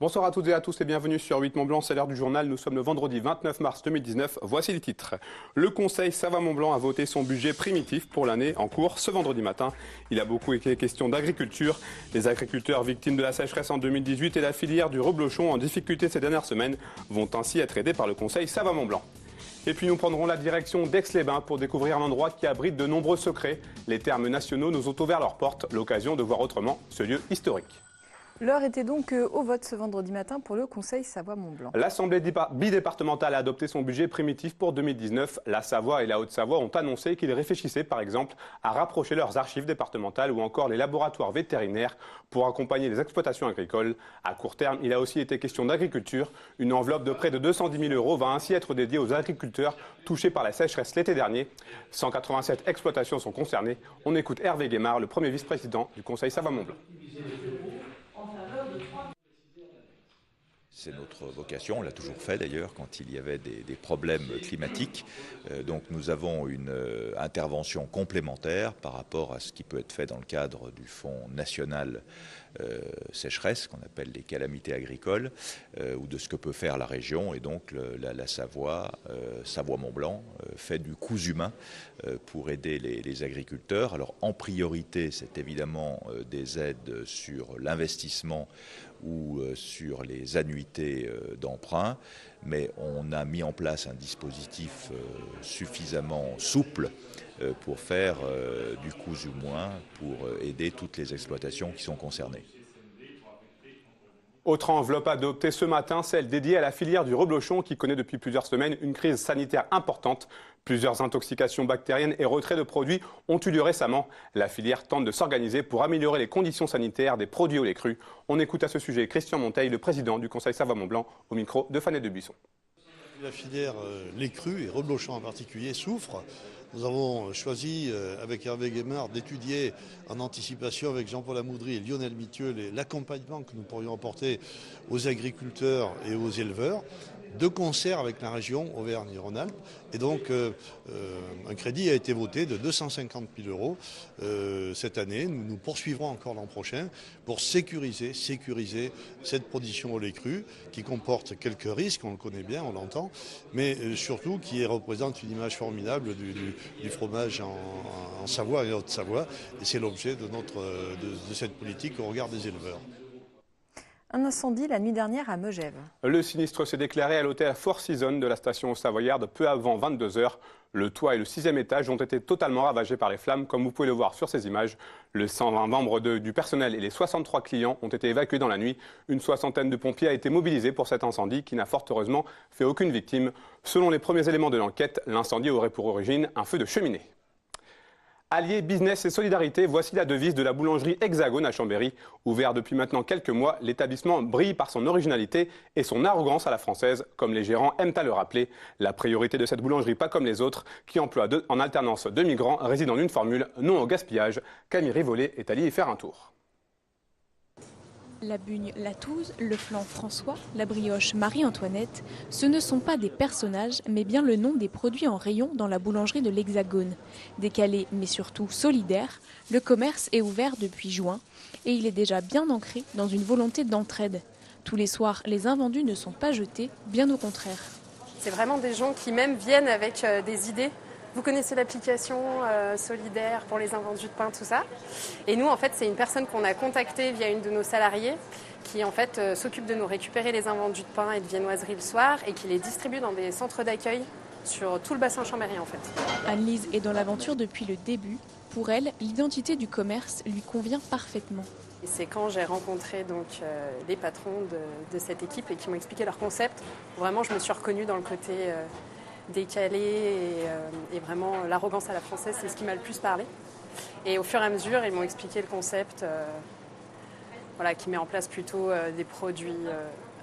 Bonsoir à toutes et à tous et bienvenue sur 8 Mont Blanc, c'est l'heure du journal. Nous sommes le vendredi 29 mars 2019. Voici les titres. Le Conseil Savoie-Mont Blanc a voté son budget primitif pour l'année en cours ce vendredi matin. Il a beaucoup été question d'agriculture. Les agriculteurs victimes de la sécheresse en 2018 et la filière du reblochon en difficulté ces dernières semaines vont ainsi être aidés par le Conseil Savoie-Mont Blanc. Et puis nous prendrons la direction d'Aix-les-Bains pour découvrir un endroit qui abrite de nombreux secrets. Les termes nationaux nous ont ouvert leurs portes, l'occasion de voir autrement ce lieu historique. L'heure était donc au vote ce vendredi matin pour le Conseil Savoie-Mont Blanc. L'Assemblée bidépartementale a adopté son budget primitif pour 2019. La Savoie et la Haute-Savoie ont annoncé qu'ils réfléchissaient par exemple à rapprocher leurs archives départementales ou encore les laboratoires vétérinaires pour accompagner les exploitations agricoles. À court terme, il a aussi été question d'agriculture. Une enveloppe de près de 210 000 € va ainsi être dédiée aux agriculteurs touchés par la sécheresse l'été dernier. 187 exploitations sont concernées. On écoute Hervé Guémard, le premier vice-président du Conseil Savoie-Mont Blanc. C'est notre vocation, on l'a toujours fait d'ailleurs quand il y avait des problèmes climatiques. Donc nous avons une intervention complémentaire par rapport à ce qui peut être fait dans le cadre du Fonds national sécheresse, qu'on appelle les calamités agricoles, ou de ce que peut faire la région. Et donc la Savoie, Savoie-Mont-Blanc, fait du cousu humain pour aider les agriculteurs. Alors en priorité, c'est évidemment des aides sur l'investissement ou sur les annuités d'emprunt, mais on a mis en place un dispositif suffisamment souple pour faire du cousu moins, pour aider toutes les exploitations qui sont concernées. Autre enveloppe adoptée ce matin, celle dédiée à la filière du reblochon qui connaît depuis plusieurs semaines une crise sanitaire importante. Plusieurs intoxications bactériennes et retraits de produits ont eu lieu récemment. La filière tente de s'organiser pour améliorer les conditions sanitaires des produits au lait cru. On écoute à ce sujet Christian Monteil, le président du Conseil Savoie-Mont Blanc, au micro de Fanny Debuisson. La filière lait cru et reblochon en particulier souffre. Nous avons choisi avec Hervé Guémard d'étudier en anticipation avec Jean-Paul Amoudry et Lionel Mithieu l'accompagnement que nous pourrions apporter aux agriculteurs et aux éleveurs, de concert avec la région Auvergne-Rhône-Alpes. Et donc un crédit a été voté de 250 000 € cette année. Nous poursuivrons encore l'an prochain pour sécuriser cette production au lait cru qui comporte quelques risques, on le connaît bien, on l'entend, mais surtout qui représente une image formidable du fromage en Savoie et Haute-Savoie. Et c'est l'objet de cette politique au regard des éleveurs. Un incendie la nuit dernière à Megève. Le sinistre s'est déclaré à l'hôtel Four Seasons de la station savoyarde peu avant 22 h. Le toit et le 6e étage ont été totalement ravagés par les flammes, comme vous pouvez le voir sur ces images. Les 120 membres du personnel et les 63 clients ont été évacués dans la nuit. Une soixantaine de pompiers a été mobilisée pour cet incendie qui n'a fort heureusement fait aucune victime. Selon les premiers éléments de l'enquête, l'incendie aurait pour origine un feu de cheminée. Allier business et solidarité, voici la devise de la boulangerie Hexagone à Chambéry. Ouvert depuis maintenant quelques mois, l'établissement brille par son originalité et son arrogance à la française, comme les gérants aiment à le rappeler. La priorité de cette boulangerie, pas comme les autres, qui emploie en alternance 2 migrants, réside en une formule, non au gaspillage. Camille Rivollet est allée y faire un tour. La bugne, la touze, le flan François, la brioche Marie-Antoinette, ce ne sont pas des personnages, mais bien le nom des produits en rayon dans la boulangerie de l'Hexagone. Décalé, mais surtout solidaire, le commerce est ouvert depuis juin et il est déjà bien ancré dans une volonté d'entraide. Tous les soirs, les invendus ne sont pas jetés, bien au contraire. C'est vraiment des gens qui même viennent avec des idées. Vous connaissez l'application solidaire pour les invendus de pain, tout ça. Et nous, en fait, c'est une personne qu'on a contactée via une de nos salariés qui, en fait, s'occupe de nous récupérer les invendus de pain et de viennoiserie le soir et qui les distribue dans des centres d'accueil sur tout le bassin Chambéry, en fait. Anne-Lise est dans l'aventure depuis le début. Pour elle, l'identité du commerce lui convient parfaitement. Et c'est quand j'ai rencontré donc, les patrons de cette équipe et qui m'ont expliqué leur concept, vraiment, je me suis reconnue dans le côté décalé et vraiment l'arrogance à la française, c'est ce qui m'a le plus parlé. Et au fur et à mesure, ils m'ont expliqué le concept qui met en place plutôt des produits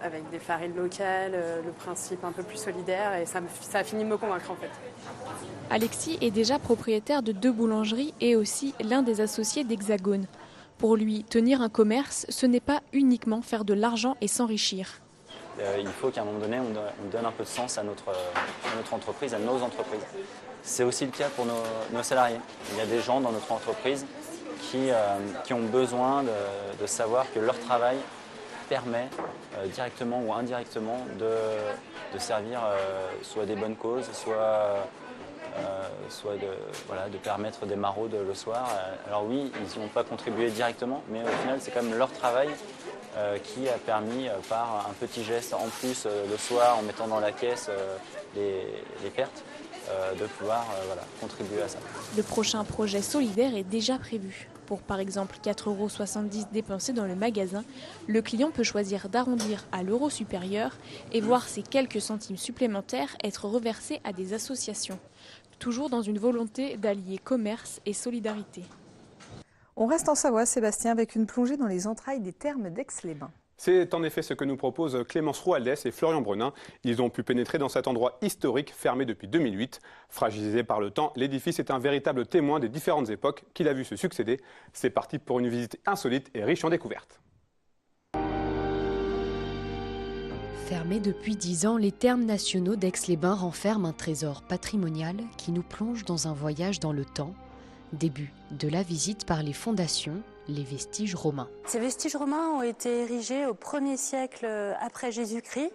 avec des farines locales, le principe un peu plus solidaire et ça a fini de me convaincre en fait. Alexis est déjà propriétaire de 2 boulangeries et aussi l'un des associés d'Hexagone. Pour lui, tenir un commerce, ce n'est pas uniquement faire de l'argent et s'enrichir. Il faut qu'à un moment donné, on donne un peu de sens à notre entreprise, à nos entreprises. C'est aussi le cas pour nos salariés. Il y a des gens dans notre entreprise qui ont besoin de savoir que leur travail permet directement ou indirectement de servir soit des bonnes causes, soit de permettre des maraudes le soir. Alors oui, ils n'y ont pas contribué directement, mais au final, c'est quand même leur travail qui a permis, par un petit geste en plus le soir, en mettant dans la caisse les pertes, de pouvoir contribuer à ça. Le prochain projet solidaire est déjà prévu. Pour par exemple 4,70 € dépensés dans le magasin, le client peut choisir d'arrondir à l'euro supérieur et voir ces quelques centimes supplémentaires être reversés à des associations. Toujours dans une volonté d'allier commerce et solidarité. On reste en Savoie, Sébastien, avec une plongée dans les entrailles des thermes d'Aix-les-Bains. C'est en effet ce que nous proposent Clémence Roualdès et Florian Brenin. Ils ont pu pénétrer dans cet endroit historique fermé depuis 2008. Fragilisé par le temps, l'édifice est un véritable témoin des différentes époques qu'il a vu se succéder. C'est parti pour une visite insolite et riche en découvertes. Fermés depuis 10 ans, les thermes nationaux d'Aix-les-Bains renferment un trésor patrimonial qui nous plonge dans un voyage dans le temps. Début de la visite par les fondations, les vestiges romains. Ces vestiges romains ont été érigés au 1er siècle après Jésus-Christ.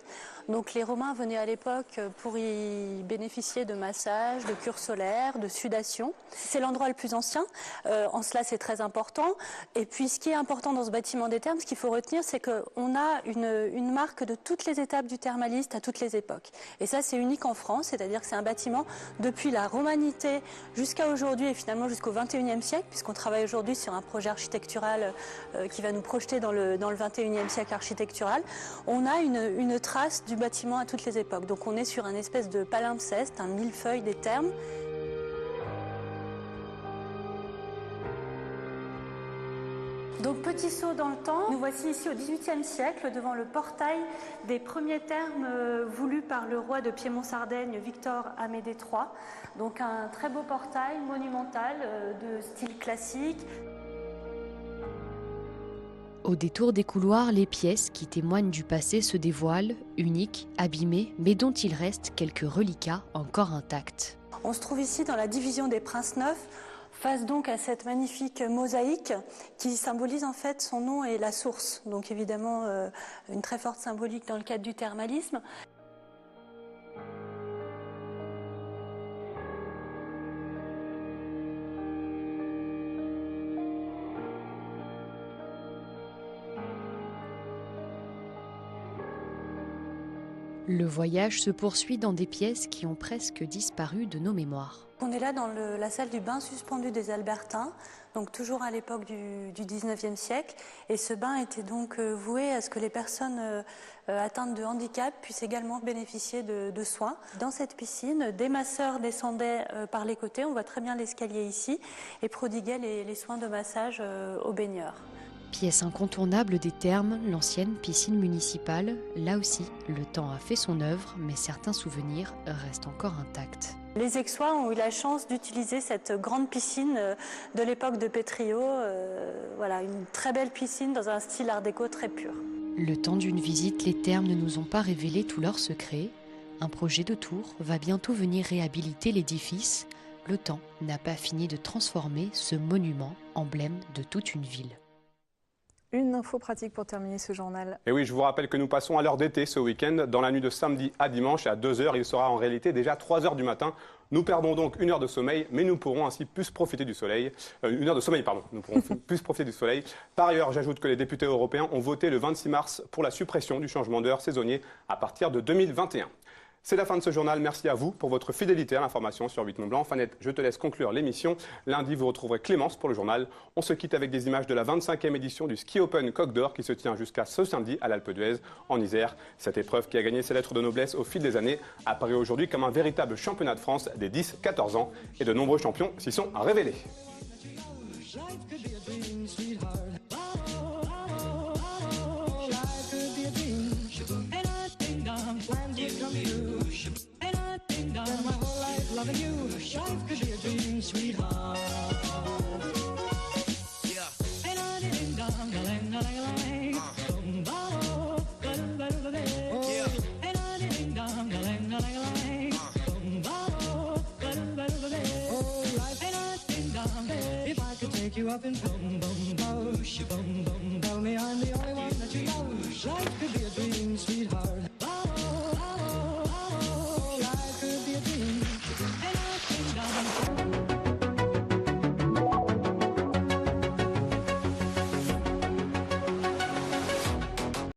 Donc les Romains venaient à l'époque pour y bénéficier de massages, de cures solaires, de sudation. C'est l'endroit le plus ancien, en cela c'est très important. Et puis ce qui est important dans ce bâtiment des thermes, ce qu'il faut retenir, c'est qu'on a une marque de toutes les étapes du thermaliste à toutes les époques. Et ça c'est unique en France, c'est-à-dire que c'est un bâtiment depuis la romanité jusqu'à aujourd'hui et finalement jusqu'au 21e siècle, puisqu'on travaille aujourd'hui sur un projet architectural qui va nous projeter dans le 21e siècle architectural. On a une trace du bâtiment à toutes les époques. Donc on est sur un espèce de palimpseste, un millefeuille des thermes. Donc petit saut dans le temps, nous voici ici au XVIIIe siècle devant le portail des premiers thermes voulus par le roi de Piémont-Sardaigne, Victor Amédée III. Donc un très beau portail monumental de style classique. Au détour des couloirs, les pièces qui témoignent du passé se dévoilent, uniques, abîmées, mais dont il reste quelques reliquats encore intacts. On se trouve ici dans la division des Princes Neufs, face donc à cette magnifique mosaïque qui symbolise en fait son nom et la source. Donc évidemment une très forte symbolique dans le cadre du thermalisme. Le voyage se poursuit dans des pièces qui ont presque disparu de nos mémoires. On est là dans la salle du bain suspendu des Albertins, donc toujours à l'époque du 19e siècle. Et ce bain était donc voué à ce que les personnes atteintes de handicap puissent également bénéficier de soins. Dans cette piscine, des masseurs descendaient par les côtés, on voit très bien l'escalier ici, et prodiguaient les soins de massage aux baigneurs. Pièce incontournable des thermes, l'ancienne piscine municipale. Là aussi, le temps a fait son œuvre, mais certains souvenirs restent encore intacts. Les Aixois ont eu la chance d'utiliser cette grande piscine de l'époque de Pétriot. Voilà, une très belle piscine dans un style art déco très pur. Le temps d'une visite, les thermes ne nous ont pas révélé tous leurs secrets. Un projet de tour va bientôt venir réhabiliter l'édifice. Le temps n'a pas fini de transformer ce monument, emblème de toute une ville. Une info pratique pour terminer ce journal. Et oui, je vous rappelle que nous passons à l'heure d'été ce week-end. Dans la nuit de samedi à dimanche à 2h, il sera en réalité déjà 3h du matin. Nous perdons donc une heure de sommeil, mais nous pourrons ainsi plus profiter du soleil. Une heure de sommeil, pardon. Nous pourrons plus profiter du soleil. Par ailleurs, j'ajoute que les députés européens ont voté le 26 mars pour la suppression du changement d'heure saisonnier à partir de 2021. C'est la fin de ce journal. Merci à vous pour votre fidélité à l'information sur 8 Mont Blanc. Fanette, je te laisse conclure l'émission. Lundi, vous retrouverez Clémence pour le journal. On se quitte avec des images de la 25e édition du Ski Open Coq d'Or qui se tient jusqu'à ce samedi à l'Alpe d'Huez, en Isère. Cette épreuve qui a gagné ses lettres de noblesse au fil des années apparaît aujourd'hui comme un véritable championnat de France des 10-14 ans. Et de nombreux champions s'y sont révélés. Loving you, life could be a dream, sweetheart. Yeah. Ain't I ding dong, ding dong, ding dong, yeah. Ain't I ding dong, ding dong, ding oh, life ain't I ding dong. If I could take you up and boom, boom, boom, boom, boom.